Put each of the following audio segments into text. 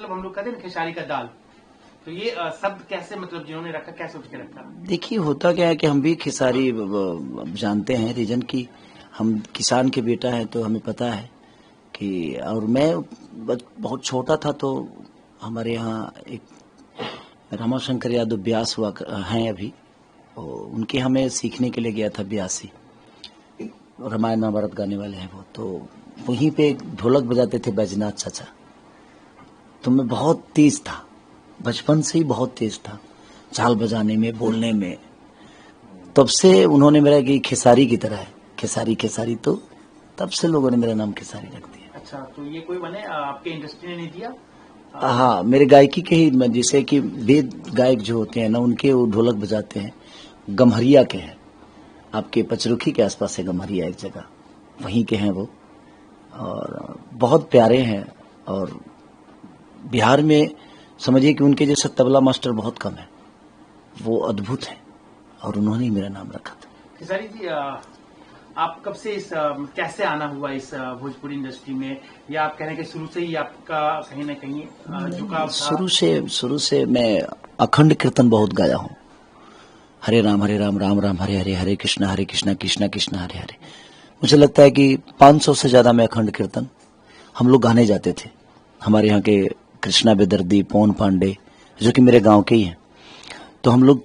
मतलब हम लोग कहते हैं खेसारी का दाल, तो ये शब्द कैसे मतलब जिन्होंने रखा, कैसे सोच के रखा? देखिए होता क्या है कि हम भी खेसारी जानते हैं रीजन की, हम किसान के बेटा हैं तो हमें पता है कि, और मैं बहुत छोटा था तो हमारे यहाँ एक रामाशंकर यादव ब्यास हुआ हैं अभी, उनके हमें सीखने के लिए गया था ब्यासी, रामायण महाभारत गाने वाले हैं वो, तो वहीं पे ढोलक बजाते थे बैजनाथ चाचा। तो मैं बहुत तेज था, बचपन से ही बहुत तेज था झाल बजाने में, बोलने में। तब से उन्होंने मेरा कि खेसारी की तरह है, खेसारी खेसारी, तो तब से लोगों ने मेरा नाम खेसारी रख दिया। अच्छा, तो ये कोई बने आपके इंडस्ट्री ने नहीं दिया? हाँ, मेरे गायकी के ही, जैसे कि वेद गायक जो होते हैं ना, उनके वो ढोलक बजाते हैं, गम्हरिया के हैं, आपके पचरुखी के आसपास है गम्हरिया एक जगह, वहीं के हैं वो, और बहुत प्यारे हैं। और बिहार में समझिए कि उनके जैसे तबला मास्टर बहुत कम है, वो अद्भुत है, और उन्होंने ही मेरा नाम रखा था। खेसारी जी, आप कब से इस कैसे आना हुआ इस भोजपुरी इंडस्ट्री में, या आप कहने के शुरू से ही आपका कहीं ना कहीं झुकाव था? शुरू से मैं अखंड कीर्तन बहुत गाया हूँ, हरे राम राम राम हरे हरे, हरे कृष्णा कृष्णा कृष्णा हरे हरे। मुझे लगता है कि 500 से ज्यादा मैं अखंड कीर्तन हम लोग गाने जाते थे। हमारे यहाँ के कृष्णा बेदर्दी, पवन पांडे, जो कि मेरे गांव के ही हैं, तो हम लोग,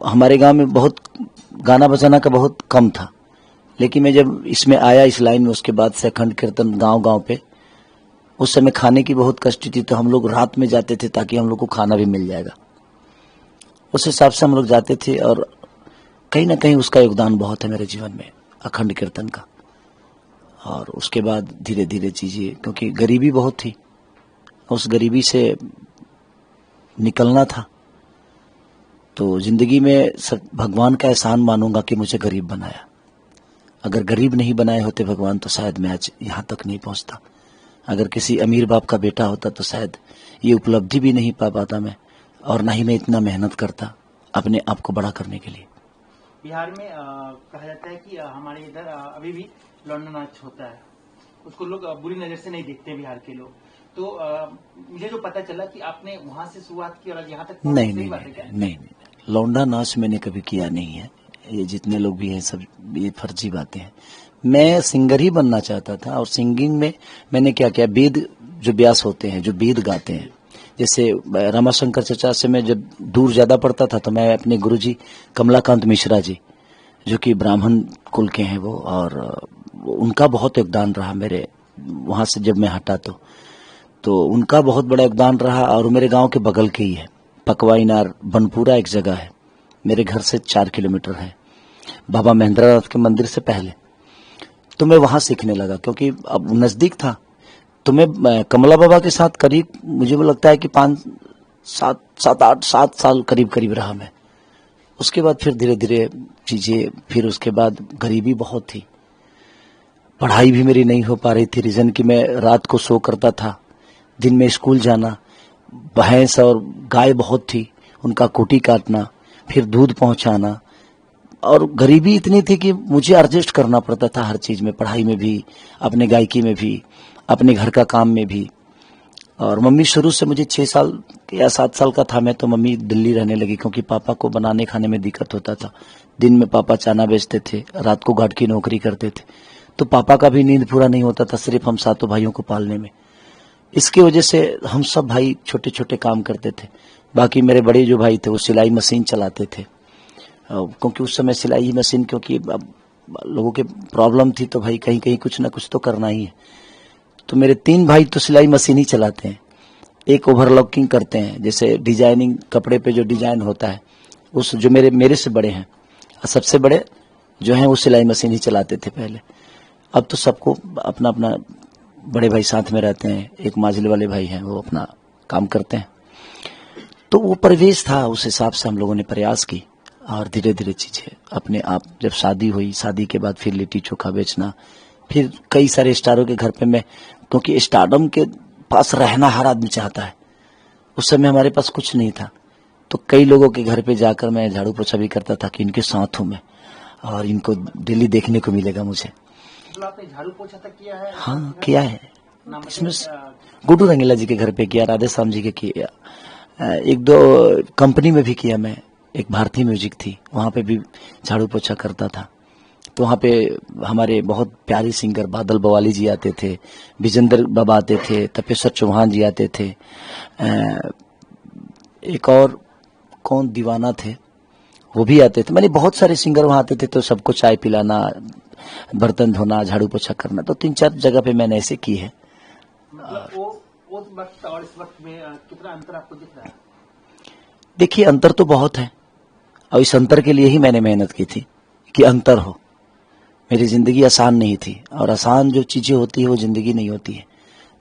हमारे गांव में बहुत गाना बजाना का बहुत कम था, लेकिन मैं जब इसमें आया इस लाइन में, उसके बाद से अखंड कीर्तन गांव गांव पे, उस समय खाने की बहुत कष्ट थी, तो हम लोग रात में जाते थे ताकि हम लोग को खाना भी मिल जाएगा, उस हिसाब से हम लोग जाते थे। और कहीं ना कहीं उसका योगदान बहुत है मेरे जीवन में, अखंड कीर्तन का। और उसके बाद धीरे धीरे चीजें, क्योंकि गरीबी बहुत थी, उस गरीबी से निकलना था, तो जिंदगी में भगवान का एहसान मानूंगा कि मुझे गरीब बनाया। अगर गरीब नहीं बनाए होते भगवान तो शायद मैं आज यहाँ तक नहीं पहुँचता। अगर किसी अमीर बाप का बेटा होता तो शायद ये उपलब्धि भी नहीं पा पाता मैं, और ना ही मैं इतना मेहनत करता अपने आप को बड़ा करने के लिए। बिहार में कहा जाता है कि हमारे इधर अभी भी लौंडा नाच होता है, उसको लोग बुरी नजर से नहीं देखते बिहार के लोग। तो मुझे जो पता चला कि आपने वहां से शुरुआत की और यहाँ तक नहीं, लौंडा नाच मैंने कभी किया नहीं है। ये जितने लोग भी हैं सब ये फर्जी बातें हैं। मैं सिंगर ही बनना चाहता था, और सिंगिंग में मैंने क्या किया, वेद जो व्यास होते हैं, जो वेद गाते हैं, जैसे रामाशंकर चचा से मैं जब दूर ज्यादा पड़ता था तो मैं अपने गुरुजी कमलाकांत मिश्रा जी, जो कि ब्राह्मण कुल के हैं वो, और उनका बहुत योगदान रहा मेरे वहां से जब मैं हटा तो उनका बहुत बड़ा योगदान रहा। और मेरे गांव के बगल के ही है, पकवाईनार बनपुरा एक जगह है, मेरे घर से 4 किलोमीटर है, बाबा महेंद्रनाथ के मंदिर से पहले। तो मैं वहां सीखने लगा, क्योंकि अब नजदीक था। तो मैं कमला बाबा के साथ करीब, मुझे वो लगता है कि 7 साल करीब रहा मैं। उसके बाद फिर धीरे धीरे चीजें, फिर उसके बाद गरीबी बहुत थी, पढ़ाई भी मेरी नहीं हो पा रही थी, रीजन कि मैं रात को सो करता था, दिन में स्कूल जाना, भैंस और गाय बहुत थी, उनका कुटी काटना, फिर दूध पहुंचाना, और गरीबी इतनी थी कि मुझे एडजस्ट करना पड़ता था हर चीज में, पढ़ाई में भी, अपने गायकी में भी, अपने घर का काम में भी। और मम्मी शुरू से, मुझे 6 साल या 7 साल का था मैं तो मम्मी दिल्ली रहने लगी, क्योंकि पापा को बनाने खाने में दिक्कत होता था। दिन में पापा चाना बेचते थे, रात को गार्ड की नौकरी करते थे, तो पापा का भी नींद पूरा नहीं होता था सिर्फ हम 7 भाइयों को पालने में। इसकी वजह से हम सब भाई छोटे छोटे काम करते थे। बाकी मेरे बड़े जो भाई थे वो सिलाई मशीन चलाते थे, क्योंकि उस समय सिलाई मशीन, क्योंकि अब लोगों के प्रॉब्लम थी तो भाई कहीं कहीं कुछ ना कुछ तो करना ही है। तो मेरे 3 भाई तो सिलाई मशीन ही चलाते हैं, एक ओवरलॉकिंग करते हैं, जैसे डिजाइनिंग कपड़े पे जो डिजाइन होता है, उस जो मेरे से बड़े हैं, सबसे बड़े जो हैं वो सिलाई मशीन ही चलाते थे पहले। अब तो सबको अपना अपना, बड़े भाई साथ में रहते हैं, एक माजिल वाले भाई हैं वो अपना काम करते हैं। तो वो परिवेश था, उस हिसाब से हम लोगों ने प्रयास की, और धीरे धीरे चीजें अपने आप, जब शादी हुई, शादी के बाद फिर लिट्टी चोखा बेचना, फिर कई सारे स्टारों के घर पे मैं, क्योंकि स्टारडम के पास रहना हर आदमी चाहता है, उस समय हमारे पास कुछ नहीं था, तो कई लोगों के घर पे जाकर मैं झाड़ू पोछा भी करता था कि इनके साथ हूं मैं, और इनको डेली देखने को मिलेगा मुझे। आपने झाड़ू पोछा तक किया है? हाँ, किया है। नाम इसमें बताइए। गुड्डू रंगीला जी के घर पे किया, राधे श्याम जी के किया, एक दो कंपनी में भी किया मैं। एक भारतीय म्यूजिक थी, वहां पे भी झाड़ू पोछा करता था। तो वहाँ पे हमारे बहुत प्यारे सिंगर बादल बवाली जी आते थे, विजेंद्र बाबा आते थे, तपेश्वर चौहान जी आते थे, एक और कौन दीवाना थे वो भी आते थे। मैंने बहुत सारे सिंगर वहाँ आते थे, तो सबको चाय पिलाना, बर्तन धोना, झाड़ू पोछा करना, तो 3-4 जगह पे मैंने ऐसे की है। मतलब वो उस वक्त और इस वक्त में कितना अंतर आपको दिख रहा है? देखिए अंतर तो बहुत है, और इस अंतर के लिए ही मैंने मेहनत की थी कि अंतर हो। मेरी जिंदगी आसान नहीं थी, और आसान जो चीजें होती है वो जिंदगी नहीं होती है।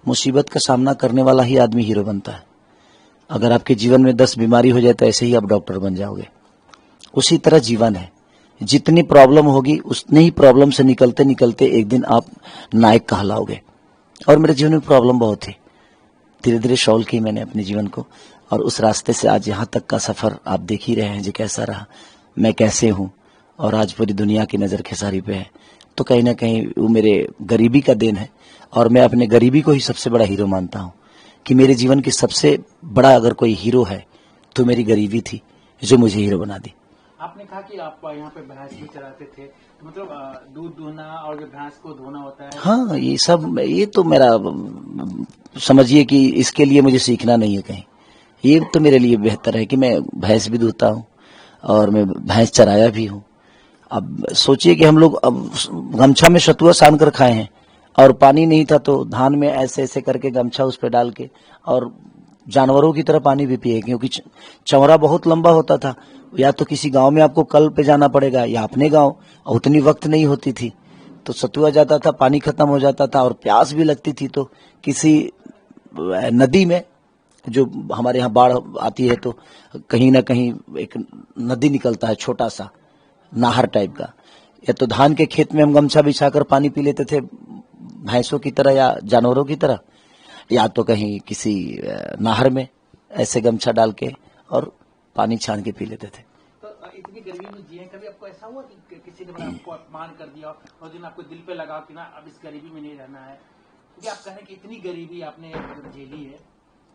मुसीबत का सामना करने वाला ही आदमी हीरो बनता है। अगर आपके जीवन में 10 बीमारी हो जाए तो ऐसे ही आप डॉक्टर बन जाओगे। उसी तरह जीवन है, जितनी प्रॉब्लम होगी उतनी ही प्रॉब्लम से निकलते निकलते एक दिन आप नायक कहलाओगे। और मेरे जीवन में प्रॉब्लम बहुत थी, धीरे धीरे सॉल्व की मैंने अपने जीवन को, और उस रास्ते से आज यहाँ तक का सफर आप देख ही रहे हैं जी कैसा रहा, मैं कैसे हूँ, और आज पूरी दुनिया की नज़र खेसारी पे है। तो कहीं ना कहीं वो मेरे गरीबी का देन है, और मैं अपने गरीबी को ही सबसे बड़ा हीरो मानता हूँ कि मेरे जीवन की सबसे बड़ा अगर कोई हीरो है तो मेरी गरीबी थी जो मुझे हीरो बना दी। आपने कहा कि आप यहाँ पे भैंस भी चराते थे, तो मतलब दूध दूहना और जो भैंस को धोना होता है। हाँ, ये सब, ये तो मेरा समझिए कि इसके लिए मुझे सीखना नहीं है कहीं। ये तो मेरे लिए बेहतर है कि मैं भैंस भी दूहता हूँ और मैं भैंस चराया भी हूँ। अब सोचिए कि हम लोग अब गमछा में सतुआ सान कर खाए हैं, और पानी नहीं था तो धान में ऐसे ऐसे करके गमछा उस पर डाल के और जानवरों की तरह पानी भी पिए, क्योंकि चौरा बहुत लंबा होता था। या तो किसी गांव में आपको कल पे जाना पड़ेगा या अपने गांव, और उतनी वक्त नहीं होती थी, तो सतुआ जाता था, पानी खत्म हो जाता था और प्यास भी लगती थी, तो किसी नदी में, जो हमारे यहाँ बाढ़ आती है तो कहीं ना कहीं एक नदी निकलता है छोटा सा नाहर टाइप का, या तो धान के खेत में हम गमछा बिछाकर पानी पी लेते थे भैंसों की तरह या जानवरों की तरह, या तो कहीं किसी नाहर में ऐसे गमछा डाल के और पानी छान के पी लेते थे। तो इतनी गर्मी में जिए, कभी आपको ऐसा हुआ कि किसी ने बड़ा आपको अपमान कर दिया और दिन आपको दिल पे लगा कि ना अब इस गरीबी में नहीं रहना है, क्योंकि आप कहें कि इतनी गरीबी आपने झेली है,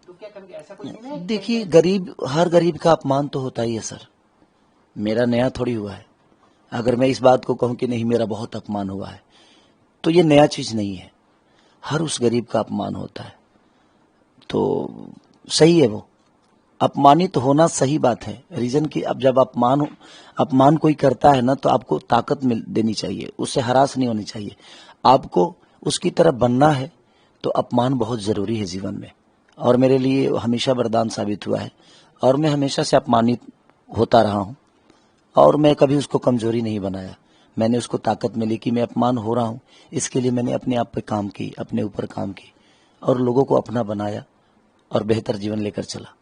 तो क्या करेंगे? ऐसा कुछ नहीं है? देखिए गरीब, हर गरीब का अपमान तो होता ही है सर, मेरा नया थोड़ी हुआ है। अगर मैं इस बात को कहूं कि नहीं मेरा बहुत अपमान हुआ है, तो ये नया चीज नहीं है, हर उस गरीब का अपमान होता है। तो सही है, वो अपमानित होना सही बात है। रीजन कि अब जब अपमान कोई करता है ना, तो आपको ताकत मिल देनी चाहिए, उससे हरास नहीं होनी चाहिए, आपको उसकी तरह बनना है। तो अपमान बहुत जरूरी है जीवन में, और मेरे लिए हमेशा वरदान साबित हुआ है, और मैं हमेशा से अपमानित होता रहा हूं, और मैं कभी उसको कमजोरी नहीं बनाया। मैंने उसको ताकत मिली कि मैं अपमान हो रहा हूं, इसके लिए मैंने अपने आप पे काम की, अपने ऊपर काम की, और लोगों को अपना बनाया और बेहतर जीवन लेकर चला।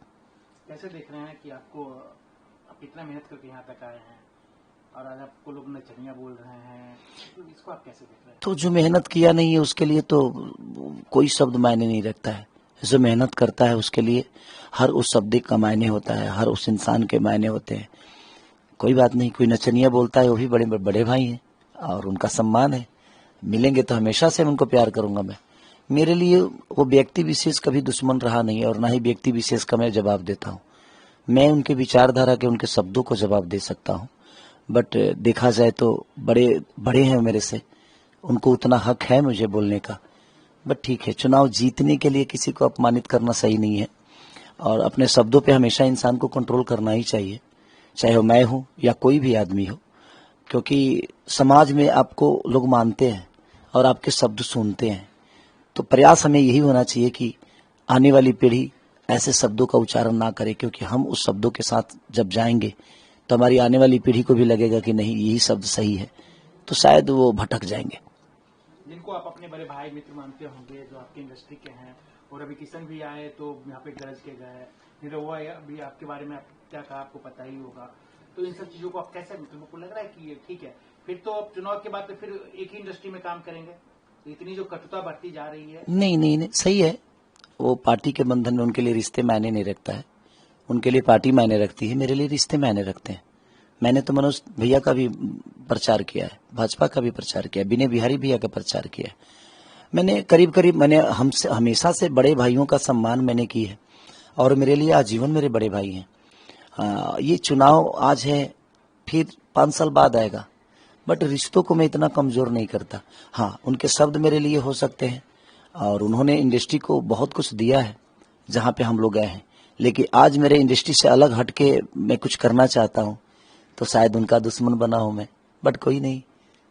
कैसे देख रहे हैं कि आप इतना मेहनत करके यहाँ तक आए हैं और आज आपको लोग नचनिया बोल रहे हैं, तो इसको आप कैसे देख रहे हैं? तो जो मेहनत किया नहीं है उसके लिए तो कोई शब्द मायने नहीं रखता है। जो मेहनत करता है उसके लिए हर उस शब्द का मायने होता है, हर उस इंसान के मायने होते हैं। कोई बात नहीं, कोई नचनिया बोलता है, वो भी बड़े बड़े भाई हैं और उनका सम्मान है, मिलेंगे तो हमेशा से उनको प्यार करूंगा मैं। मेरे लिए वो व्यक्ति विशेष कभी दुश्मन रहा नहीं, और ना ही व्यक्ति विशेष का मैं जवाब देता हूँ। मैं उनके विचारधारा के, उनके शब्दों को जवाब दे सकता हूँ, बट देखा जाए तो बड़े बड़े हैं मेरे से, उनको उतना हक है मुझे बोलने का। बट ठीक है, चुनाव जीतने के लिए किसी को अपमानित करना सही नहीं है, और अपने शब्दों पे हमेशा इंसान को कंट्रोल करना ही चाहिए, चाहे वो मैं हूं या कोई भी आदमी हो, क्योंकि समाज में आपको लोग मानते हैं और आपके शब्द सुनते हैं। तो प्रयास हमें यही होना चाहिए कि आने वाली पीढ़ी ऐसे शब्दों का उच्चारण ना करे, क्योंकि हम उस शब्दों के साथ जब जाएंगे तो हमारी आने वाली पीढ़ी को भी लगेगा कि नहीं यही शब्द सही है, तो शायद वो भटक जाएंगे। जिनको आप अपने बड़े भाई मित्र मानते होंगे, जो आपकी इंडस्ट्री के हैं, और रवि किशन भी आए तो यहाँ पे गरज के गए, निरहुआ भी आपके बारे में क्या कहा आपको पता ही होगा, तो इन सब चीजों को आप कैसे, तुमको लग रहा है कि ये ठीक है, फिर तो अब चुनाव के बाद तो फिर एक ही इंडस्ट्री में काम करेंगे? तो इतनी जो कटुता बढ़ती जा रही है। नहीं नहीं नहीं, सही है, वो पार्टी के बंधन में उनके लिए रिश्ते मायने नहीं रखता है, उनके लिए पार्टी मायने रखती है, मेरे लिए रिश्ते मायने रखते हैं। मैंने तो मनोज भैया का भी प्रचार किया है, भाजपा का भी प्रचार किया है, विनय बिहारी भैया का प्रचार किया है। मैंने करीब करीब मैंने हमसे हमेशा से बड़े भाइयों का सम्मान मैंने की है और मेरे लिए आजीवन मेरे बड़े भाई हैं। ये चुनाव आज है, फिर 5 साल बाद आएगा, बट रिश्तों को मैं इतना कमजोर नहीं करता। हाँ, उनके शब्द मेरे लिए हो सकते हैं और उन्होंने इंडस्ट्री को बहुत कुछ दिया है जहाँ पे हम लोग गए हैं, लेकिन आज मेरे इंडस्ट्री से अलग हट के मैं कुछ करना चाहता हूँ तो शायद उनका दुश्मन बना हूँ मैं, बट कोई नहीं,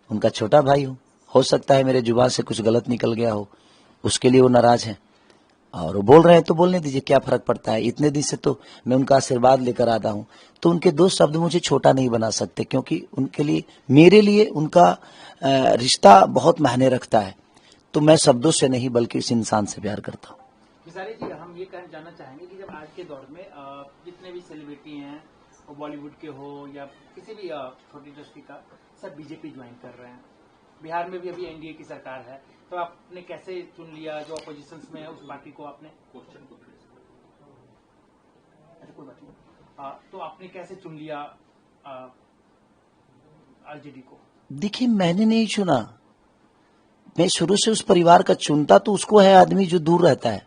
उनका छोटा भाई हूँ। हो सकता है मेरे जुबान से कुछ गलत निकल गया हो, उसके लिए वो नाराज हैं और वो बोल रहे हैं तो बोलने दीजिए, क्या फर्क पड़ता है। इतने दिन से तो मैं उनका आशीर्वाद लेकर आता हूँ, तो उनके 2 शब्द मुझे छोटा नहीं बना सकते, क्योंकि उनके लिए मेरे लिए उनका रिश्ता बहुत मायने रखता है। तो मैं शब्दों से नहीं बल्कि इस इंसान से प्यार करता हूँ। विसारी जी, हम ये जानना चाहेंगे कि जब आज के दौर में जितने भी सेलिब्रिटी हैं, वो बॉलीवुड के हो या किसी भी छोटी इंडस्ट्री का, सब बीजेपी ज्वाइन कर रहे हैं। बिहार में भी अभी एनडीए की सरकार है, तो आपने कैसे चुन लिया जो अपोजिशन में है उस पार्टी को? आपने क्वेश्चन को अच्छा कोई बात नहीं, तो आपने कैसे चुन लिया आरजेडी को? देखिए, मैंने नहीं चुना, मैं शुरू से उस परिवार का चुनता तो उसको है आदमी जो दूर रहता है।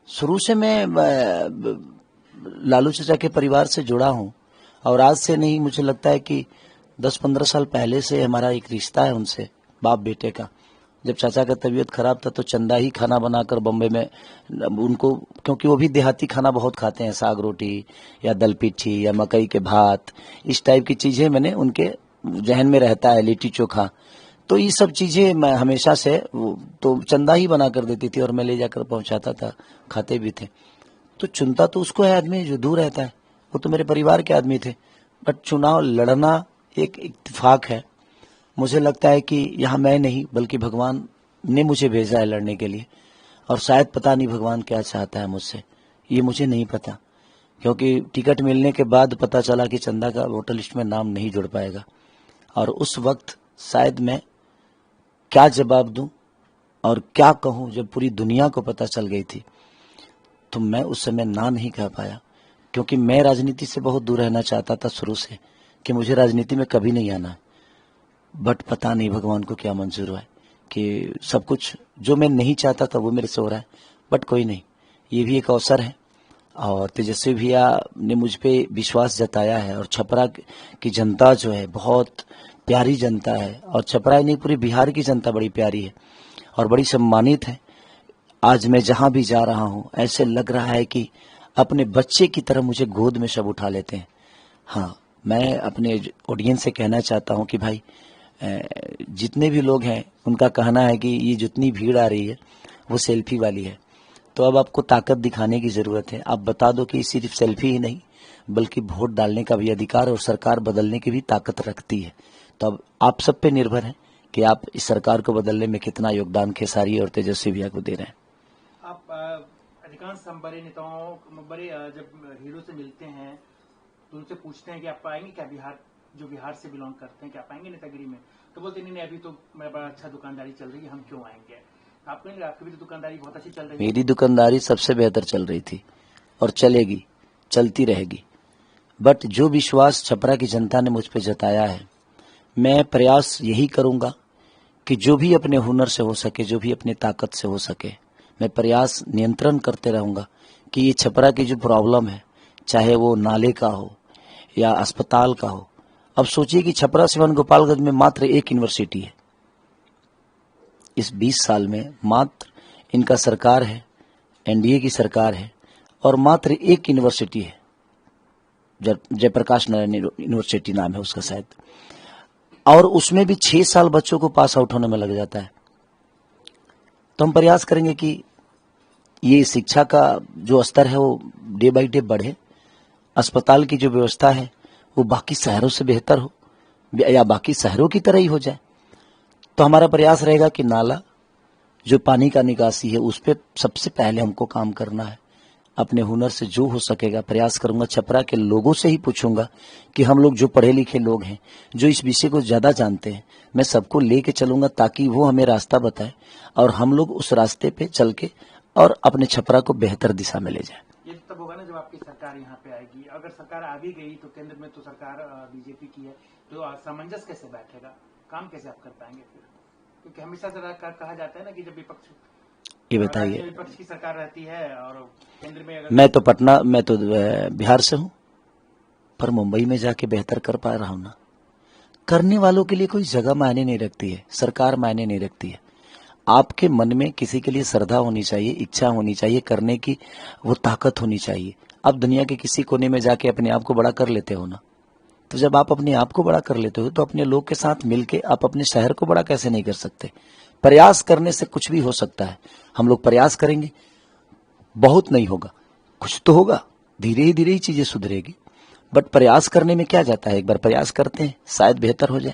शुरू से मैं लालू चाचा के परिवार से जुड़ा हूँ और आज से नहीं, मुझे लगता है कि 10-15 साल पहले से हमारा एक रिश्ता है उनसे, बाप बेटे का। जब चाचा का तबीयत खराब था तो चंदा ही खाना बनाकर बम्बई में उनको, क्योंकि वो भी देहाती खाना बहुत खाते हैं, साग रोटी या दल पिट्ठी या मकई के भात, इस टाइप की चीजें मैंने उनके जहन में रहता है, लिट्टी चोखा। तो ये सब चीजें मैं हमेशा से तो चंदा ही बना कर देती थी और मैं ले जाकर पहुंचाता था, खाते भी थे। तो चुनता तो उसको है आदमी जो दूर रहता है, वो तो मेरे परिवार के आदमी थे। बट चुनाव लड़ना एक इत्तेफाक है। मुझे लगता है कि यहाँ मैं नहीं बल्कि भगवान ने मुझे भेजा है लड़ने के लिए, और शायद पता नहीं भगवान क्या चाहता है मुझसे, ये मुझे नहीं पता, क्योंकि टिकट मिलने के बाद पता चला कि चंदा का वोटर लिस्ट में नाम नहीं जुड़ पाएगा और उस वक्त शायद मैं क्या जवाब दूं और क्या कहूं जब पूरी दुनिया को पता चल गई थी, तो मैं उस समय ना नहीं कह पाया, क्योंकि मैं राजनीति से बहुत दूर रहना चाहता था शुरू से कि मुझे राजनीति में कभी नहीं आना है। बट पता नहीं भगवान को क्या मंजूर हुआ है कि सब कुछ जो मैं नहीं चाहता था वो मेरे से हो रहा है। बट कोई नहीं, ये भी एक अवसर है और तेजस्वी भैया ने मुझ पे विश्वास जताया है और छपरा की जनता जो है बहुत प्यारी जनता है, और छपरा ही नहीं पूरी बिहार की जनता बड़ी प्यारी है और बड़ी सम्मानित है। आज मैं जहां भी जा रहा हूं ऐसे लग रहा है कि अपने बच्चे की तरह मुझे गोद में सब उठा लेते हैं। हाँ, मैं अपने ऑडियंस से कहना चाहता हूं कि भाई जितने भी लोग हैं उनका कहना है कि ये जितनी भीड़ आ रही है वो सेल्फी वाली है, तो अब आपको ताकत दिखाने की जरूरत है। आप बता दो कि सिर्फ सेल्फी ही नहीं बल्कि वोट डालने का भी अधिकार और सरकार बदलने की भी ताकत रखती है। तो अब आप सब पे निर्भर है कि आप इस सरकार को बदलने में कितना योगदान खेसारी और तेजस्वी भैया को दे रहे हैं। आप अधिकांश बड़े नेताओं बड़े जब हीरो से मिलते हैं तो उनसे पूछते हैं कि आप आएंगे क्या बिहार, जो बिहार से बिलोंग करते हैं, क्या आप आएंगे नेतागिरी में? तो बोलते नहीं, अभी तो मेरा बड़ा अच्छा दुकानदारी चल रही है, हम क्यों आएंगे। आपको नहीं लगा आपकी भी तो दुकानदारी बहुत अच्छी चल रही है? मेरी दुकानदारी सबसे बेहतर चल रही थी और चलेगी, चलती रहेगी। बट जो विश्वास छपरा की जनता ने मुझ पर जताया है, मैं प्रयास यही करूंगा कि जो भी अपने हुनर से हो सके, जो भी अपनी ताकत से हो सके, मैं प्रयास नियंत्रण करते रहूंगा कि ये छपरा की जो प्रॉब्लम है, चाहे वो नाले का हो या अस्पताल का हो। अब सोचिए कि छपरा सिवान गोपालगंज में मात्र एक यूनिवर्सिटी है। इस 20 साल में मात्र इनका सरकार है, एनडीए की सरकार है और मात्र एक यूनिवर्सिटी है, जयप्रकाश नारायण यूनिवर्सिटी नाम है उसका शायद, और उसमें भी 6 साल बच्चों को पास आउट होने में लग जाता है। तो हम प्रयास करेंगे कि ये शिक्षा का जो स्तर है वो डे बाई डे बढ़े, अस्पताल की जो व्यवस्था है वो बाकी शहरों से बेहतर हो या बाकी शहरों की तरह ही हो जाए। तो हमारा प्रयास रहेगा कि नाला जो पानी का निकासी है उस पर सबसे पहले हमको काम करना है। अपने हुनर से जो हो सकेगा प्रयास करूंगा। छपरा के लोगों से ही पूछूंगा कि हम लोग जो पढ़े लिखे लोग हैं, जो इस विषय को ज्यादा जानते हैं, मैं सबको लेके चलूंगा ताकि वो हमें रास्ता बताए और हम लोग उस रास्ते पे चल के और अपने छपरा को बेहतर दिशा में ले जाए। ये तब होगा ना जब आपकी सरकार यहाँ पे आएगी। अगर सरकार आ भी गई तो केंद्र में तो सरकार बीजेपी की है, तो सामंजस्य कैसे बैठेगा, काम कैसे आप कर पाएंगे फिर? क्योंकि हमेशा से कहा जाता है ना कि जब विपक्ष ये बताइए, विपक्ष की सरकार रहती है और केंद्र में अगर मैं तो बिहार से हूं, पर मुंबई में जाके बेहतर कर पा रहा हूं ना। करने वालों के लिए कोई जगह मायने नहीं रखती है, सरकार मायने नहीं रखती है। आपके मन में किसी के लिए श्रद्धा होनी चाहिए, इच्छा होनी चाहिए, करने की वो ताकत होनी चाहिए। आप दुनिया के किसी कोने में जाके अपने आप को बड़ा कर लेते हो ना, तो जब आप अपने आप को बड़ा कर लेते हो तो अपने लोग के साथ मिलके आप अपने शहर को बड़ा कैसे नहीं कर सकते। प्रयास करने से कुछ भी हो सकता है। हम लोग प्रयास करेंगे, बहुत नहीं होगा, कुछ तो होगा, धीरे ही चीजें सुधरेगी। बट प्रयास करने में क्या जाता है, एक बार प्रयास करते हैं, शायद बेहतर हो जाए।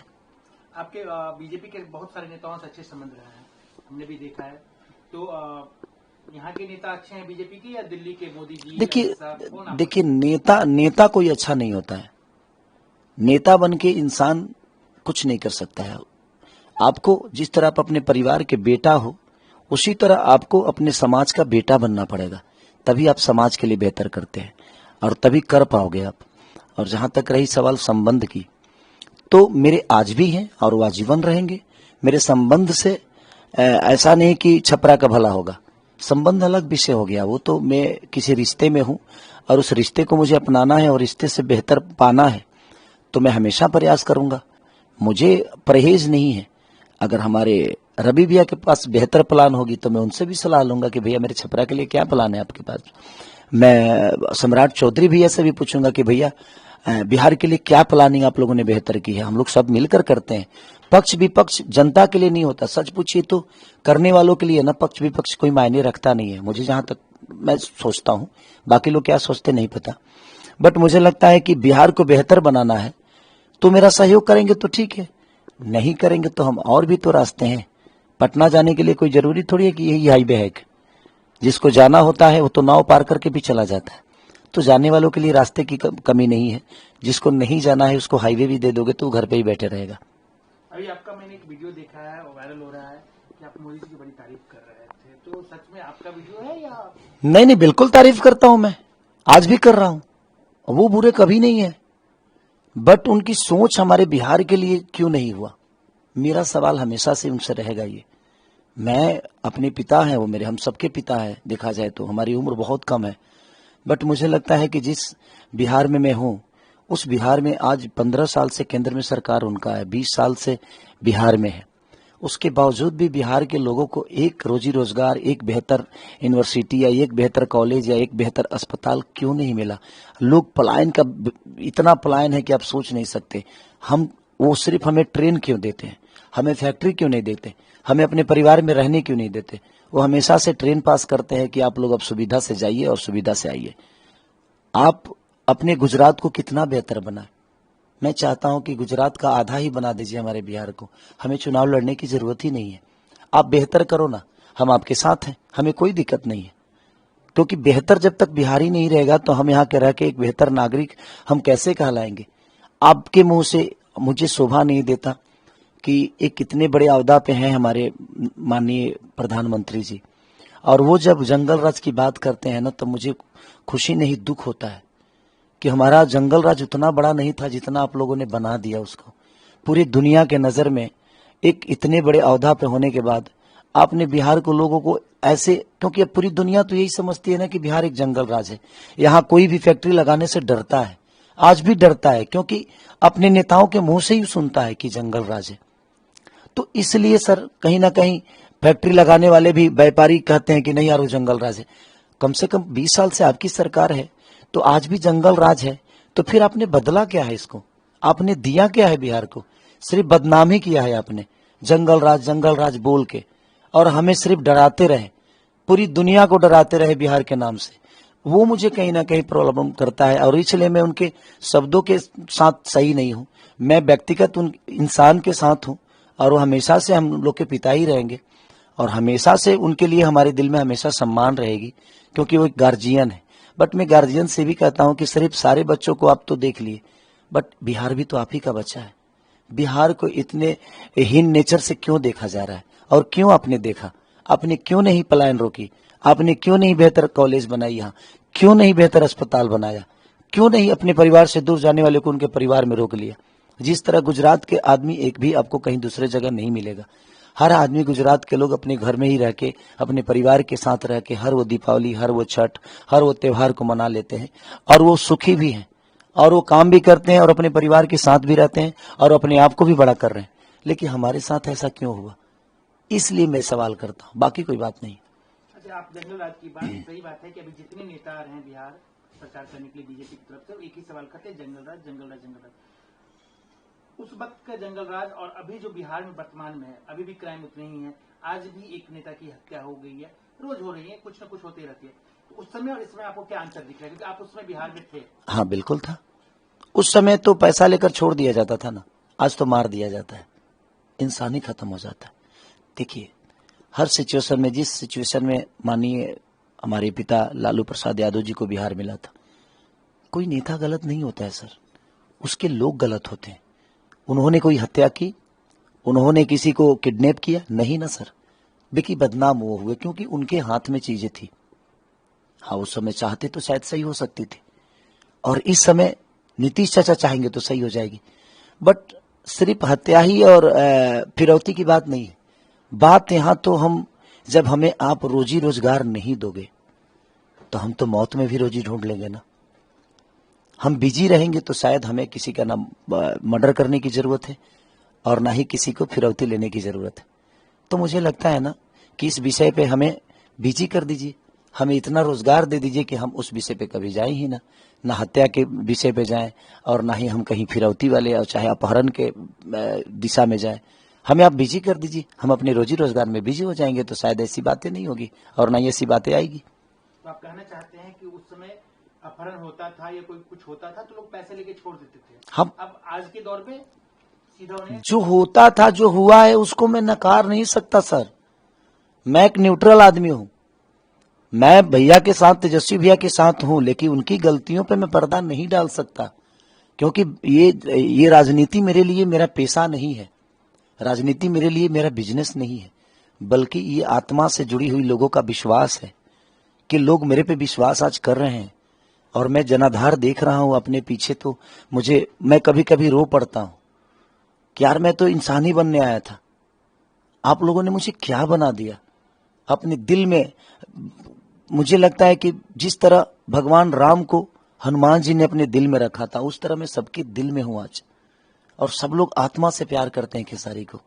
आपके बीजेपी के बहुत सारे नेताओं से अच्छे संबंध रहे हैं, हमने भी देखा है। तो यहाँ के नेता अच्छे हैं बीजेपी के या दिल्ली के मोदी जी? देखिए नेता कोई अच्छा नहीं होता है। नेता बन के इंसान कुछ नहीं कर सकता है। आपको जिस तरह आप अपने परिवार के बेटा हो, उसी तरह आपको अपने समाज का बेटा बनना पड़ेगा, तभी आप समाज के लिए बेहतर करते हैं और तभी कर पाओगे आप। और जहां तक रही सवाल संबंध की, तो मेरे आज भी हैं और वो आजीवन रहेंगे। मेरे संबंध से ऐसा नहीं कि छपरा का भला होगा, संबंध अलग विषय हो गया। वो तो मैं किसी रिश्ते में हूं और उस रिश्ते को मुझे अपनाना है और रिश्ते से बेहतर पाना है, तो मैं हमेशा प्रयास करूंगा। मुझे परहेज नहीं है। अगर हमारे रवि भैया के पास बेहतर प्लान होगी तो मैं उनसे भी सलाह लूंगा कि भैया मेरे छपरा के लिए क्या प्लान है आपके पास। मैं सम्राट चौधरी भैया से भी पूछूंगा कि भैया बिहार के लिए क्या प्लानिंग आप लोगों ने बेहतर की है। हम लोग सब मिलकर करते हैं। पक्ष विपक्ष जनता के लिए नहीं होता, सच पूछिए तो करने वालों के लिए ना। पक्ष विपक्ष कोई मायने रखता नहीं है, मुझे जहां तक मैं सोचता हूं। बाकी लोग क्या सोचते नहीं पता, बट मुझे लगता है कि बिहार को बेहतर बनाना है तो मेरा सहयोग करेंगे तो ठीक है, नहीं करेंगे तो हम और भी तो रास्ते हैं। पटना जाने के लिए कोई जरूरी थोड़ी है कि यही हाईवे है। जिसको जाना होता है वो तो नाव पार करके भी चला जाता है। तो जाने वालों के लिए रास्ते की कमी नहीं है। जिसको नहीं जाना है उसको हाईवे भी दे दोगे तो घर पे ही बैठे रहेगा। अभी आपका मैंने एक वीडियो देखा है और वायरल हो रहा है कि आप मोदी जी की बड़ी तारीफ कर रहे थे, तो सच में आपका वीडियो है या? नहीं, बिल्कुल तारीफ करता हूं मैं, आज भी कर रहा हूं। वो बुरे कभी नहीं है, बट उनकी सोच हमारे बिहार के लिए क्यों नहीं हुआ, मेरा सवाल हमेशा से उनसे रहेगा ये। मैं अपने पिता हैं, वो मेरे हम सबके पिता हैं। देखा जाए तो हमारी उम्र बहुत कम है, बट मुझे लगता है कि जिस बिहार में मैं हूं, उस बिहार में आज 15 साल से केंद्र में सरकार उनका है, 20 साल से बिहार में है। उसके बावजूद भी बिहार के लोगों को एक रोजी रोजगार, एक बेहतर यूनिवर्सिटी या एक बेहतर कॉलेज या एक बेहतर अस्पताल क्यों नहीं मिला। लोग पलायन का इतना पलायन है कि आप सोच नहीं सकते। वो सिर्फ हमें ट्रेन क्यों देते हैं, हमें फैक्ट्री क्यों नहीं देते, हमें अपने परिवार में रहने क्यों नहीं देते। वो हमेशा से ट्रेन पास करते हैं कि आप लोग अब सुविधा से जाइए और सुविधा से आइए। आप अपने गुजरात को कितना बेहतर बनाए। मैं चाहता हूं कि गुजरात का आधा ही बना दीजिए हमारे बिहार को। हमें चुनाव लड़ने की जरूरत ही नहीं है। आप बेहतर करो ना, हम आपके साथ हैं, हमें कोई दिक्कत नहीं है। क्योंकि बेहतर जब तक बिहारी नहीं रहेगा तो हम यहाँ के रह के एक बेहतर नागरिक हम कैसे कहलाएंगे। आपके मुंह से मुझे शोभा नहीं देता कि एक कितने बड़े अहदा पे हैं हमारे माननीय प्रधानमंत्री जी, और वो जब जंगल राज की बात करते हैं ना तो मुझे खुशी नहीं दुख होता है कि हमारा जंगल राज उतना बड़ा नहीं था जितना आप लोगों ने बना दिया उसको। पूरी दुनिया के नजर में एक इतने बड़े अहदा पे होने के बाद आपने बिहार को लोगों को ऐसे, क्योंकि अब पूरी दुनिया तो यही समझती है ना कि बिहार एक जंगल राज है। यहाँ कोई भी फैक्ट्री लगाने से डरता है, आज भी डरता है, क्योंकि अपने नेताओं के मुंह से ही सुनता है कि जंगल राज है। तो इसलिए सर कहीं ना कहीं फैक्ट्री लगाने वाले भी व्यापारी कहते हैं कि नहीं यार वो जंगल राज है। कम से कम 20 साल से आपकी सरकार है तो आज भी जंगल राज है। तो फिर आपने बदला क्या है इसको, आपने दिया क्या है बिहार को? सिर्फ बदनामी किया है आपने, जंगल राज बोल के, और हमें सिर्फ डराते रहे, पूरी दुनिया को डराते रहे बिहार के नाम से। वो मुझे कहीं ना कहीं प्रॉब्लम करता है और इसलिए मैं उनके शब्दों के साथ सही नहीं हूं। मैं व्यक्तिगत उन इंसान के साथ हूं और वो हमेशा से हम लोग के पिता ही रहेंगे और हमेशा से उनके लिए हमारे दिल में हमेशा सम्मान रहेगी, क्योंकि वो एक गार्जियन है। बट मैं गार्जियन से भी कहता हूं कि सिर्फ सारे बच्चों को आप तो देख लिए, बट बिहार भी तो आप ही का बच्चा है। बिहार को इतने हीन नेचर से क्यों देखा जा रहा है, और क्यों आपने देखा? आपने क्यों नहीं पलायन रोकी? आपने क्यों नहीं बेहतर कॉलेज बनाई, यहाँ क्यों नहीं बेहतर अस्पताल बनाया? क्यों नहीं अपने परिवार से दूर जाने वाले को उनके परिवार में रोक लिया? जिस तरह गुजरात के आदमी एक भी आपको कहीं दूसरे जगह नहीं मिलेगा। हर आदमी, गुजरात के लोग अपने घर में ही रह के, अपने परिवार के साथ रह के हर वो दीपावली, हर वो छठ, हर वो त्योहार को मना लेते हैं और वो सुखी भी हैं और वो काम भी करते हैं और अपने परिवार के साथ भी रहते हैं और अपने आप को भी बड़ा कर रहे हैं। लेकिन हमारे साथ ऐसा क्यों हुआ, इसलिए मैं सवाल करता हूँ, बाकी कोई बात नहीं। अच्छा, आप जंगल राज की बात सही बात है कि अभी जितने नेता आ रहे हैं बिहार सरकार करने के लिए बीजेपी की तरफ से, एक ही सवाल करते हैं, जंगल राज जंगल राज जंगल राज। उस वक्त का जंगल राज और अभी जो बिहार में वर्तमान में है, अभी भी क्राइम उतने ही है। आज भी एक नेता की हत्या हो गई है, रोज हो रही है, कुछ न कुछ होती रहती है। तो उस समय और इसमें आपको क्या अंतर दिख रहा है, क्योंकि आप उसमें बिहार में थे? हाँ बिल्कुल था। उस समय तो पैसा लेकर छोड़ दिया जाता था ना, आज तो मार दिया जाता है, इंसान ही खत्म हो जाता है। देखिए, हर सिचुएशन में, जिस सिचुएशन में माननीय हमारे पिता लालू प्रसाद यादव जी को बिहार मिला था, कोई नेता गलत नहीं होता है सर, उसके लोग गलत होते हैं। उन्होंने कोई हत्या की, उन्होंने किसी को किडनैप किया? नहीं ना सर, बेकी बदनाम वो हुए क्योंकि उनके हाथ में चीजें थी। हाँ, उस समय चाहते तो शायद सही हो सकती थी और इस समय नीतीश चाचा चाहेंगे तो सही हो जाएगी। बट सिर्फ हत्या ही और फिरौती की बात नहीं है। बात यहाँ तो हम, जब हमें आप रोजी रोजगार नहीं दोगे तो हम तो मौत में भी रोजी ढूंढ लेंगे ना। हम बिजी रहेंगे तो शायद हमें किसी का ना मर्डर करने की जरूरत है और ना ही किसी को फिरौती लेने की जरूरत है। तो मुझे लगता है ना कि इस विषय पे हमें बिजी कर दीजिए, हमें इतना रोजगार दे दीजिए कि हम उस विषय पे कभी जाएं ही ना, ना हत्या के विषय पे जाएं और ना ही हम कहीं फिरौती वाले और चाहे अपहरण के दिशा में जाएं। हमें आप बिजी कर दीजिए, हम अपने रोजी रोजगार में बिजी हो जाएंगे तो शायद ऐसी बातें नहीं होगी और ना ही ऐसी बातें आएगी। तो आप कहना चाहते हैं कि उस समय अपहरण होता था या कोई कुछ होता था तो लोग पैसे लेके छोड़ देते थे, हम अब आज के दौर पे सीधा उन्हें जो होता था, जो हुआ है, उसको मैं नकार नहीं सकता सर। मैं एक न्यूट्रल आदमी हूं, मैं भैया के साथ, तेजस्वी भैया के साथ हूं, लेकिन उनकी गलतियों पे मैं पर्दा नहीं डाल सकता क्योंकि ये राजनीति मेरे लिए मेरा पेशा नहीं है, राजनीति मेरे लिए मेरा बिजनेस नहीं है, बल्कि ये आत्मा से जुड़ी हुई लोगों का विश्वास है कि लोग मेरे पे विश्वास आज कर रहे हैं और मैं जनाधार देख रहा हूं अपने पीछे। तो मैं कभी कभी रो पड़ता हूं कि यार मैं तो इंसान ही बनने आया था, आप लोगों ने मुझे क्या बना दिया। अपने दिल में मुझे लगता है कि जिस तरह भगवान राम को हनुमान जी ने अपने दिल में रखा था, उस तरह मैं सबके दिल में हूं आज। और सब लोग आत्मा से प्यार करते हैं खेसारी को,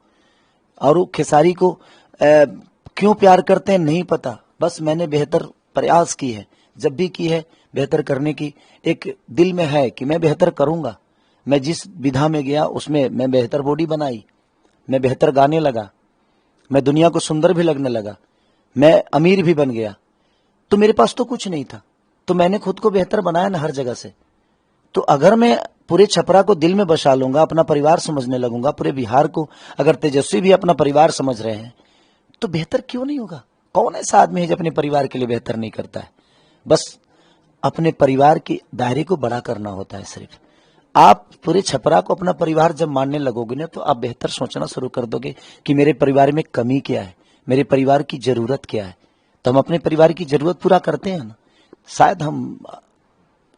और वो खेसारी को क्यों प्यार करते हैं नहीं पता, बस मैंने बेहतर प्रयास की है, जब भी की है बेहतर करने की एक दिल में है कि मैं बेहतर करूंगा। मैं जिस विधा में गया उसमें मैं बेहतर बॉडी बनाई, मैं बेहतर गाने लगा, मैं दुनिया को सुंदर भी लगने लगा, मैं अमीर भी बन गया। तो मेरे पास तो कुछ नहीं था, तो मैंने खुद को बेहतर बनाया ना हर जगह से। तो अगर मैं पूरे छपरा को दिल में बसा लूंगा, अपना परिवार समझने लगूंगा, पूरे बिहार को अगर तेजस्वी भी अपना परिवार समझ रहे हैं तो बेहतर क्यों नहीं होगा। कौन ऐसा आदमी है जो अपने परिवार के लिए बेहतर नहीं करता है। बस अपने परिवार के दायरे को बड़ा करना होता है। सिर्फ आप पूरे छपरा को अपना परिवार जब मानने लगोगे ना, तो आप बेहतर सोचना शुरू कर दोगे कि मेरे परिवार में कमी क्या है, मेरे परिवार की जरूरत क्या है। तो हम अपने परिवार की जरूरत पूरा करते हैं ना, शायद हम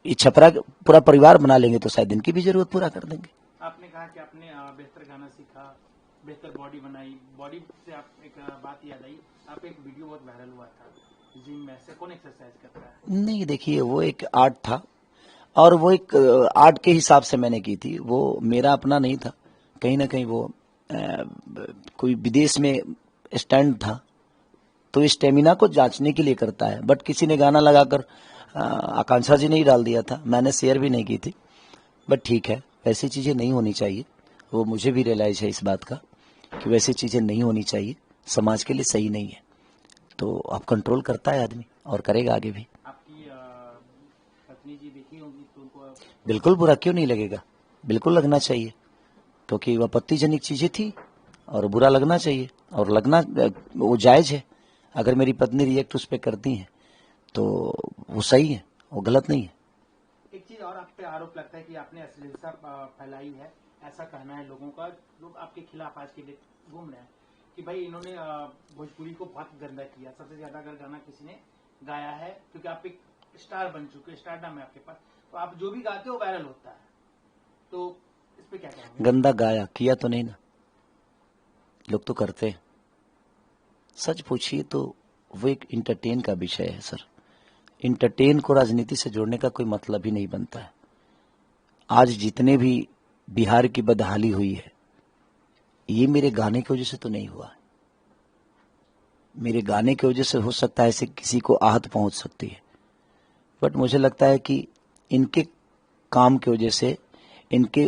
ये छपरा पूरा परिवार बना लेंगे तो शायद इनकी भी जरूरत पूरा कर देंगे। आपने कहा कि आपने बेहतर गाना सीखा, बेहतर बॉडी बनाई, बॉडी से आप एक बात याद आई, आप एक वीडियो बहुत वायरल हुआ था जिम में, से कौन एक्सरसाइज करता है? नहीं, देखिए वो एक आर्ट था और वो एक आर्ट के हिसाब से मैंने की थी, वो मेरा अपना नहीं था। कहीं ना कहीं वो कोई विदेश में स्टैंड था, तो स्टेमिना को जांचने के लिए करता है। बट किसी ने गाना लगाकर आकांक्षा जी ने ही डाल दिया था, मैंने शेयर भी नहीं की थी। बट ठीक है, वैसी चीजें नहीं होनी चाहिए, वो मुझे भी रियलाइज है इस बात का कि वैसी चीजें नहीं होनी चाहिए, समाज के लिए सही नहीं है। तो आप कंट्रोल करता है आदमी और करेगा आगे भी। आपकी पत्नी जी देखी होंगी तो उनको बिल्कुल बुरा क्यों नहीं लगेगा, बिल्कुल लगना चाहिए, क्योंकि वह आपत्तिजनक चीजें थी और बुरा लगना चाहिए और लगना वो जायज है। अगर मेरी पत्नी रिएक्ट उस पर करती है तो वो सही है, वो गलत नहीं है। एक चीज और आप पे आरोप लगता है कि आपने अश्लीलता फैलाई है, ऐसा कहना है लोगों का। लोग आपके खिलाफ आज के लिए घूम रहे हैं कि भाई इन्होंने भोजपुरी को बहुत गंदा किया, सबसे ज्यादा अगर गाना किसी ने गाया है, क्योंकि आप एक स्टार बन चुके, स्टारडम है आपके पास, तो आप जो भी गाते हो वायरल होता है। तो इस पे क्या कहेंगे? गंदा गाया, किया तो नहीं ना, लोग तो करते हैं। सच पूछिए तो वो एक इंटरटेन का विषय है सर। इंटरटेन को राजनीति से जोड़ने का कोई मतलब ही नहीं बनता है। आज जितने भी बिहार की बदहाली हुई है, ये मेरे गाने की वजह से तो नहीं हुआ। मेरे गाने की वजह से हो सकता है ऐसे किसी को आहत पहुंच सकती है, बट मुझे लगता है कि इनके काम की वजह से, इनके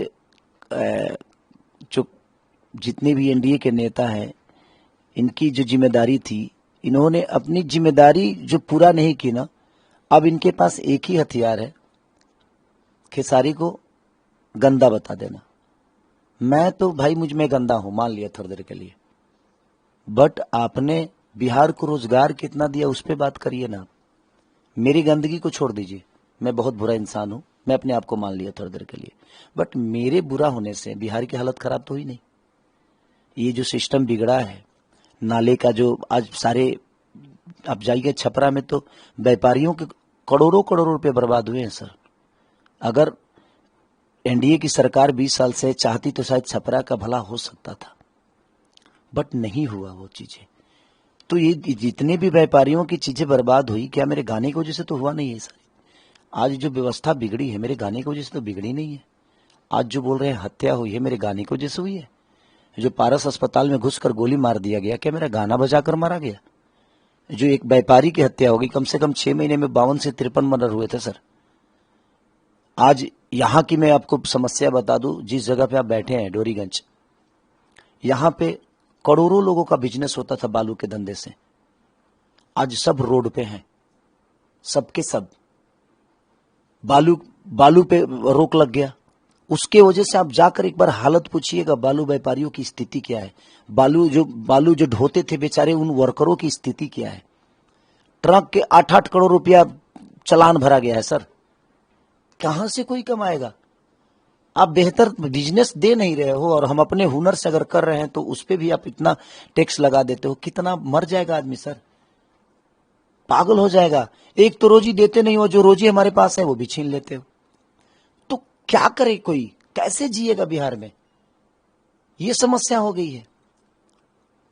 जो जितने भी एनडीए के नेता हैं, इनकी जो जिम्मेदारी थी, इन्होंने अपनी जिम्मेदारी जो पूरा नहीं की ना, अब इनके पास एक ही हथियार है, खेसारी को गंदा बता देना। मैं तो भाई मुझ में गंदा हूं, मान लिया थोड़ी देर के लिए, बट आपने बिहार को रोजगार कितना दिया उस पर बात करिए ना। मेरी गंदगी को छोड़ दीजिए, मैं बहुत बुरा इंसान हूं, मैं अपने आप को मान लिया थोड़ी देर के लिए, बट मेरे बुरा होने से बिहार की हालत खराब तो हुई नहीं। ये जो सिस्टम बिगड़ा है, नाले का जो आज सारे, आप जाइए छपरा में तो व्यापारियों के करोड़ों करोड़ों रुपए बर्बाद हुए हैं सर। अगर एनडीए की सरकार 20 साल से चाहती तो शायद छपरा का भला हो सकता था, बट नहीं हुआ वो चीजें। तो ये जितने भी व्यापारियों की चीजें बर्बाद हुई, क्या मेरे गाने की वजह से तो हुआ नहीं है सर। आज जो व्यवस्था बिगड़ी है मेरे गाने की वजह से तो बिगड़ी नहीं है। आज जो बोल रहे हैं हत्या हुई है, मेरे गाने की वजह से हुई है। जो पारस अस्पताल में घुसकर गोली मार दिया गया, क्या मेरा गाना बजाकर मारा गया। जो एक व्यापारी की हत्या होगी, कम से कम 6 महीने में 52 से 53 मर्डर हुए थे सर। आज यहां की मैं आपको समस्या बता दूं, जिस जगह पे आप बैठे हैं डोरीगंज, यहां पे करोड़ों लोगों का बिजनेस होता था बालू के धंधे से। आज सब रोड पे हैं, सबके सब। बालू पे रोक लग गया, उसके वजह से आप जाकर एक बार हालत पूछिएगा बालू व्यापारियों की स्थिति क्या है। बालू जो ढोते थे बेचारे, उन वर्करों की स्थिति क्या है। ट्रक के 8-8 करोड़ रुपया चालान भरा गया है सर। कहां से कोई कमाएगा। आप बेहतर बिजनेस दे नहीं रहे हो, और हम अपने हुनर से अगर कर रहे हैं तो उस पर भी आप इतना टैक्स लगा देते हो। कितना मर जाएगा आदमी सर, पागल हो जाएगा। एक तो रोजी देते नहीं हो, जो रोजी हमारे पास है वो भी छीन लेते हो। तो क्या करे कोई, कैसे जिएगा बिहार में, ये समस्या हो गई है।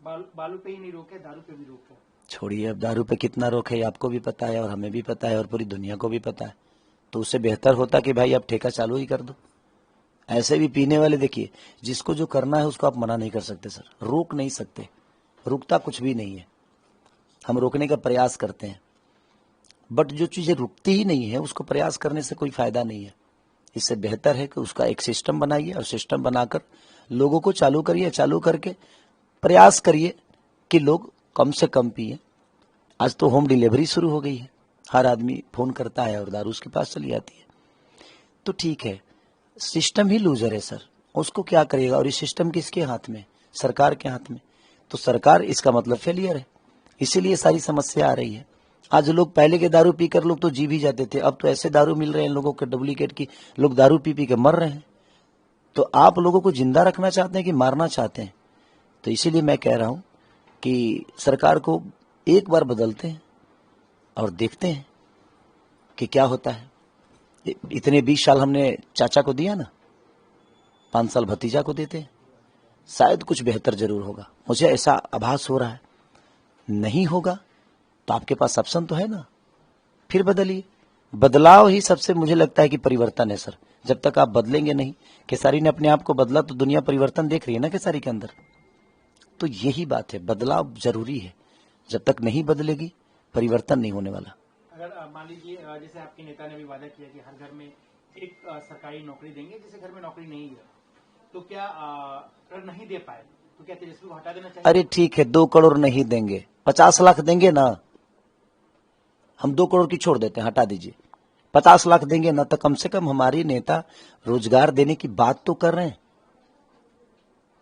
बालू पे ही नहीं रोके, दारू पे भी रोके। छोड़िए, अब दारू पे कितना रोके आपको भी पता है, और हमें भी पता है, और पूरी दुनिया को भी पता है। तो उससे बेहतर होता कि भाई आप ठेका चालू ही कर दो। ऐसे भी पीने वाले, देखिए जिसको जो करना है उसको आप मना नहीं कर सकते सर, रोक नहीं सकते, रुकता कुछ भी नहीं है। हम रोकने का प्रयास करते हैं, बट जो चीजें रुकती ही नहीं है उसको प्रयास करने से कोई फायदा नहीं है। इससे बेहतर है कि उसका एक सिस्टम बनाइए, और सिस्टम बनाकर लोगों को चालू करिए, चालू करके प्रयास करिए कि लोग कम से कम पिए। आज तो होम डिलीवरी शुरू हो गई है, हर आदमी फोन करता है और दारू उसके पास चली आती है। तो ठीक है, सिस्टम ही लूजर है सर, उसको क्या करिएगा। और ये सिस्टम किसके हाथ में, सरकार के हाथ में। तो सरकार, इसका मतलब फेलियर है, इसीलिए सारी समस्या आ रही है। आज लोग, पहले के दारू पीकर लोग तो जी भी जाते थे, अब तो ऐसे दारू मिल रहे हैं लोगों के डुप्लीकेट की, लोग दारू पी पी के मर रहे हैं। तो आप लोगों को जिंदा रखना चाहते हैं कि मारना चाहते हैं। तो इसीलिए मैं कह रहा हूं कि सरकार को एक बार बदलते हैं और देखते हैं कि क्या होता है। इतने 20 साल हमने चाचा को दिया ना, 5 साल भतीजा को देते हैं, शायद कुछ बेहतर जरूर होगा। मुझे ऐसा आभास हो रहा है। नहीं होगा तो आपके पास ऑप्शन तो है ना, फिर बदलिए। बदलाव ही सबसे, मुझे लगता है कि परिवर्तन है सर। जब तक आप बदलेंगे नहीं, केसारी ने अपने आप को बदला तो दुनिया परिवर्तन देख रही है ना केसारी के अंदर। तो यही बात है, बदलाव जरूरी है। जब तक नहीं बदलेगी परिवर्तन नहीं होने वाला। अगर मान लीजिए जैसे आपके नेता ने भी वादा किया कि हर घर में एक सरकारी नौकरी देंगे, जिसे घर में नौकरी नहीं है, तो क्या अगर नहीं दे पाए तो क्या तेजस्वी को हटा देना चाहिए? अरे ठीक है, 2 करोड़ नहीं देंगे, 50 लाख देंगे ना। हम 2 करोड़ की छोड़ देते हैं, हटा दीजिए। 50 लाख देंगे ना, तो कम से कम हमारे नेता रोजगार देने की बात तो कर रहे हैं,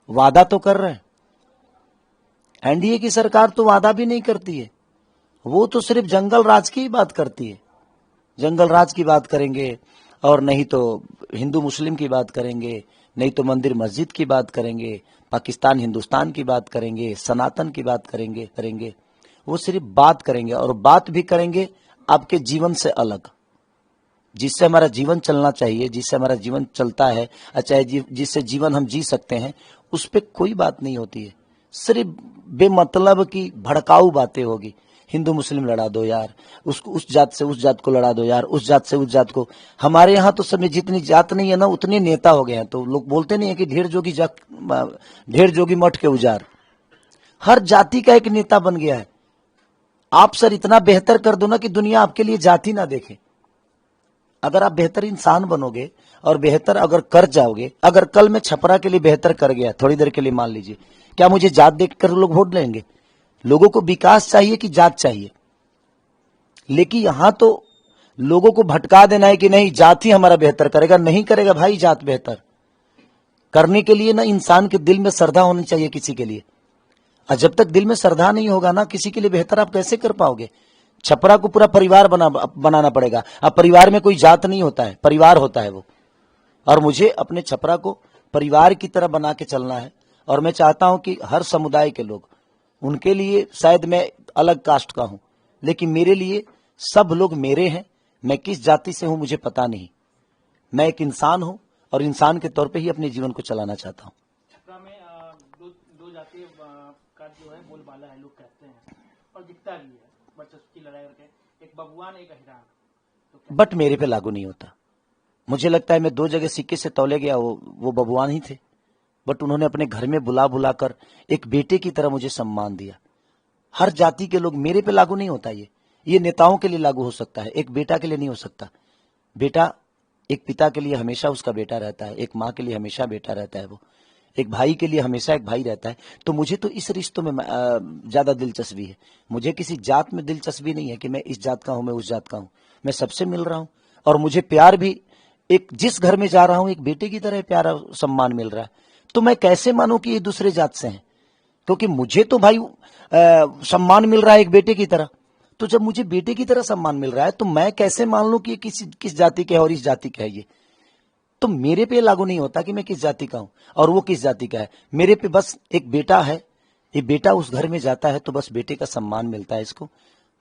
वादा तो कर रहे हैं। एनडीए की सरकार तो वादा भी नहीं करती है, वो तो सिर्फ जंगल राज की ही बात करती है। जंगल राज की बात करेंगे, और नहीं तो हिंदू मुस्लिम की बात करेंगे, नहीं तो मंदिर मस्जिद की बात करेंगे, पाकिस्तान हिंदुस्तान की बात करेंगे, सनातन की बात करेंगे। वो सिर्फ बात करेंगे, और बात भी करेंगे आपके जीवन से अलग, जिससे हमारा जीवन चलना चाहिए, जिससे हमारा जीवन चलता है, अच्छा जिससे जीवन हम जी सकते हैं, उस पर कोई बात नहीं होती है। सिर्फ बेमतलब की भड़काऊ बातें होगी। हिंदू मुस्लिम लड़ा दो यार, उसको उस जात से उस जात को लड़ा दो यार, उस जात से उस जात को। हमारे यहाँ तो सब में जितनी जात नहीं है ना उतने नेता हो गए हैं। तो लोग बोलते नहीं है कि ढेर जोगी मठ के उजार। हर जाति का एक नेता बन गया है। आप सर इतना बेहतर कर दो ना कि दुनिया आपके लिए जाति ना देखे। अगर आप बेहतर इंसान बनोगे और बेहतर अगर कर जाओगे, अगर कल मैं छपरा के लिए बेहतर कर गया थोड़ी देर के लिए मान लीजिए, क्या मुझे जात देखकर लोग वोट लेंगे? लोगों को विकास चाहिए कि जात चाहिए? लेकिन यहां तो लोगों को भटका देना है कि नहीं जात ही हमारा बेहतर करेगा। नहीं करेगा भाई, जात बेहतर करने के लिए ना इंसान के दिल में श्रद्धा होनी चाहिए किसी के लिए। और जब तक दिल में श्रद्धा नहीं होगा ना किसी के लिए बेहतर, आप कैसे कर पाओगे? छपरा को पूरा परिवार बनाना पड़ेगा। अब परिवार में कोई जात नहीं होता है, परिवार होता है वो। और मुझे अपने छपरा को परिवार की तरह बना के चलना है। और मैं चाहता हूं कि हर समुदाय के लोग, उनके लिए शायद मैं अलग कास्ट का हूं, लेकिन मेरे लिए सब लोग मेरे हैं। मैं किस जाति से हूं मुझे पता नहीं, मैं एक इंसान हूं और इंसान के तौर पे ही अपने जीवन को चलाना चाहता हूं। छपरा में दो जातीय का जो है बोलबाला है, लोग कहते हैं, और दिखता भी है वर्चस्व की लड़ाई करके, एक बबुआन एक अहिरान। तो बट मेरे पे लागू नहीं होता। मुझे लगता है मैं 2 जगह सिक्के से तौले गया, वो बबुआन ही थे। बट उन्होंने अपने घर में बुला बुला कर एक बेटे की तरह मुझे सम्मान दिया। हर जाति के लोग, मेरे पे लागू नहीं होता। ये नेताओं के लिए लागू हो सकता है, एक बेटा के लिए नहीं हो सकता। बेटा एक पिता के लिए हमेशा उसका बेटा रहता है, एक माँ के लिए हमेशा बेटा रहता है, वो एक भाई के लिए हमेशा एक भाई रहता है। तो मुझे तो इस रिश्तों में ज्यादा दिलचस्पी है। मुझे किसी जात में दिलचस्पी नहीं है कि मैं इस जात का हूं, मैं उस जात का हूं। मैं सबसे मिल रहा हूं और मुझे प्यार भी, एक जिस घर में जा रहा हूं एक बेटे की तरह प्यार और सम्मान मिल रहा है। तो मैं कैसे मानूं कि ये दूसरे जात से हैं? क्योंकि मुझे तो भाई सम्मान मिल रहा है एक बेटे की तरह। तो जब मुझे बेटे की तरह सम्मान मिल रहा है तो मैं कैसे मान लूं कि किस जाति का है और इस जाति का है? ये तो मेरे पे लागू नहीं होता कि मैं किस जाति का हूं और वो किस जाति का है। मेरे पे बस एक बेटा है, ये बेटा उस घर में जाता है तो बस बेटे का सम्मान मिलता है इसको।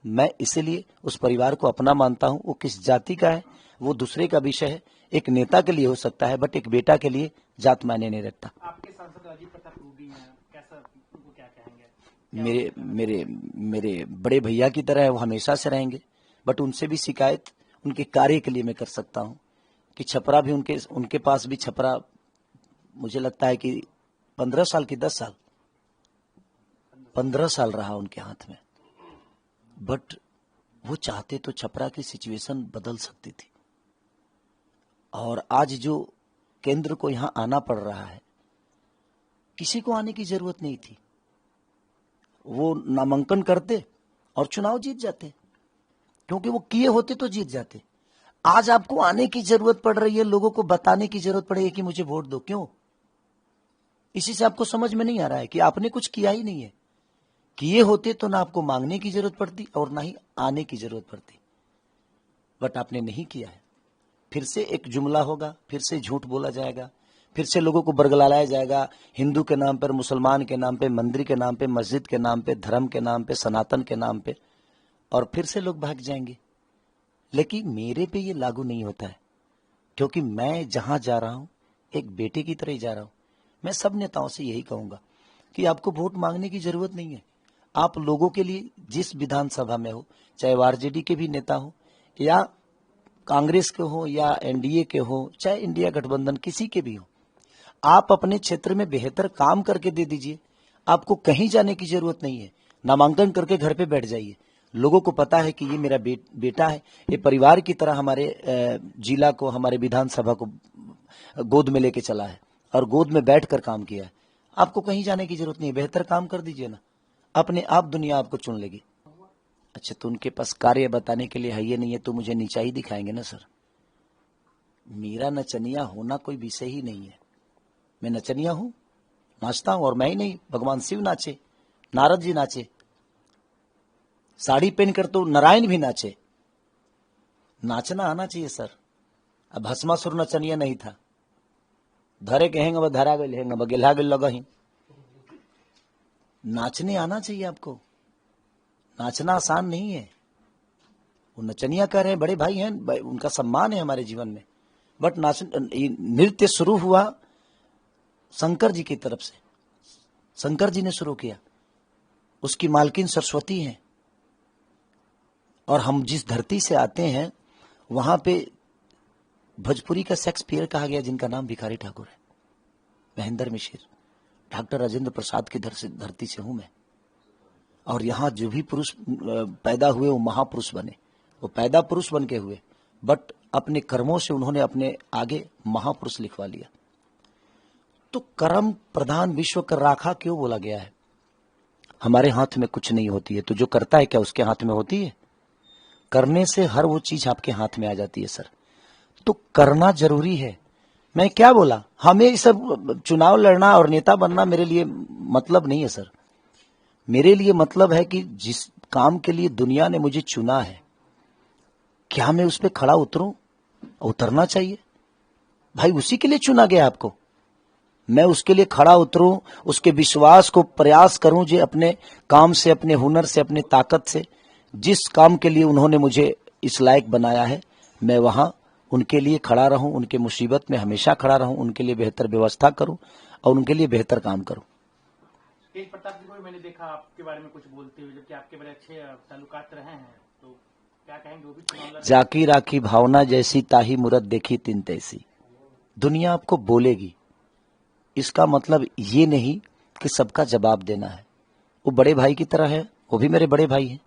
मैं इसीलिए उस परिवार को अपना मानता हूं। वो किस जाति का है वो दूसरे का विषय है। एक नेता के लिए हो सकता है, बट एक बेटा के लिए जात मायने नहीं रखता। आपके सांसद राजीव प्रताप रूडी हैं, कैसा, उनको क्या कहेंगे? मेरे मेरे मेरे बड़े भैया की तरह है, वो हमेशा से रहेंगे। बट उनसे भी शिकायत उनके कार्य के लिए मैं कर सकता हूं कि छपरा भी उनके पास भी छपरा, मुझे लगता है कि 15 साल की 10 साल 15 साल रहा उनके हाथ में। बट वो चाहते तो छपरा की सिचुएशन बदल सकती थी। और आज जो केंद्र को यहां आना पड़ रहा है, किसी को आने की जरूरत नहीं थी। वो नामांकन करते और चुनाव जीत जाते, क्योंकि वो किए होते तो जीत जाते। आज आपको आने की जरूरत पड़ रही है, लोगों को बताने की जरूरत पड़ेगी कि मुझे वोट दो। क्यों? इसी से आपको समझ में नहीं आ रहा है कि आपने कुछ किया ही नहीं है। किए होते तो ना आपको मांगने की जरूरत पड़ती और ना ही आने की जरूरत पड़ती। बट आपने नहीं किया है। फिर से एक जुमला होगा, फिर से झूठ बोला जाएगा, फिर से लोगों को बरगलाया जाएगा हिंदू के नाम पर, मुसलमान के नाम पे, मंदिर के नाम पे, मस्जिद के नाम पे, धर्म के नाम पे, सनातन के नाम पे, और फिर से लोग भाग जाएंगे। लेकिन मेरे पे ये लागू नहीं होता है, क्योंकि मैं जहां जा रहा हूं एक बेटे की तरह ही जा रहा हूं। मैं सब नेताओं से यही कहूंगा कि आपको वोट मांगने की जरूरत नहीं है। आप लोगों के लिए जिस विधानसभा में हो, चाहे आरजेडी के भी नेता हो या कांग्रेस के हो या एनडीए के हो, चाहे इंडिया गठबंधन किसी के भी हो, आप अपने क्षेत्र में बेहतर काम करके दे दीजिए। आपको कहीं जाने की जरूरत नहीं है। नामांकन करके घर पे बैठ जाइए। लोगों को पता है कि ये मेरा बेटा है, ये परिवार की तरह हमारे जिला को, हमारे विधानसभा को गोद में लेके चला है और गोद में बैठकर काम किया है। आपको कहीं जाने की जरूरत नहीं है, बेहतर काम कर दीजिए ना, अपने आप दुनिया आपको चुन लेगी। अच्छा, तो उनके पास कार्य बताने के लिए है ये नहीं है तो मुझे नीचा ही दिखाएंगे ना सर। मेरा नचनिया होना कोई विषय ही नहीं है। मैं नचनिया हूं, नाचता हूं, और मैं ही नहीं, भगवान शिव नाचे, नारद जी नाचे, साड़ी पहनकर तो नारायण भी नाचे। नाचना आना चाहिए सर। अब भस्मासुर नचनिया नहीं था, धरे कहेंगे वह धरा गए, वह गिला गए लगा ही। नाचने आना चाहिए आपको। नाचना आसान नहीं है। वो नचनिया कर रहे हैं, बड़े भाई हैं, उनका सम्मान है हमारे जीवन में। बट नृत्य शुरू हुआ शंकर जी की तरफ से। शंकर जी ने शुरू किया, उसकी मालकिन सरस्वती हैं। और हम जिस धरती से आते हैं वहां पे भोजपुरी का शेक्सपियर कहा गया, जिनका नाम भिखारी ठाकुर है, महेंद्र मिश्र, डॉक्टर राजेंद्र प्रसाद की धरती से हूं मैं। और यहाँ जो भी पुरुष पैदा हुए वो महापुरुष बने, वो पैदा पुरुष बन के हुए, बट अपने कर्मों से उन्होंने अपने आगे महापुरुष लिखवा लिया। तो कर्म प्रधान विश्व कर राखा क्यों बोला गया है? हमारे हाथ में कुछ नहीं होती है, तो जो करता है क्या उसके हाथ में होती है? करने से हर वो चीज आपके हाथ में आ जाती है सर। तो करना जरूरी है। मैं क्या बोला, हमें ये सब चुनाव लड़ना और नेता बनना मेरे लिए मतलब नहीं है सर। मेरे लिए मतलब है कि जिस काम के लिए दुनिया ने मुझे चुना है, क्या मैं उस पर खड़ा उतरूं? उतरना चाहिए भाई, उसी के लिए चुना गया आपको। मैं उसके लिए खड़ा उतरूं, उसके विश्वास को प्रयास करूं, जो अपने काम से, अपने हुनर से, अपने ताकत से, जिस काम के लिए उन्होंने मुझे इस लायक बनाया है, मैं वहां उनके लिए खड़ा रहूं, उनके मुसीबत में हमेशा खड़ा रहूं, उनके लिए बेहतर व्यवस्था करूं और उनके लिए बेहतर काम करूं। तेज प्रताप जी को मैंने देखा आपके बारे में कुछ बोलते हुए, जबकि आपके बड़े अच्छे ताल्लुकात रहे हैं, तो क्या कहेंगे? वो भी चुनाव लड़ जाकी राखी भावना जैसी, ताही मूरत देखी तिन तैसी। दुनिया आपको बोलेगी, इसका मतलब ये नहीं कि सबका जवाब देना है। वो बड़े भाई की तरह है, वो भी मेरे बड़े भाई हैं।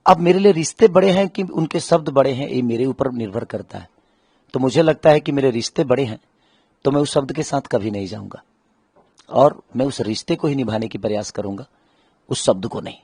अब मेरे लिए रिश्ते बड़े हैं कि उनके शब्द बड़े हैं, ये मेरे ऊपर निर्भर करता है। तो मुझे लगता है कि मेरे रिश्ते बड़े हैं, तो मैं उस शब्द के साथ कभी नहीं जाऊंगा और मैं उस रिश्ते को ही निभाने की प्रयास करूंगा, उस शब्द को नहीं।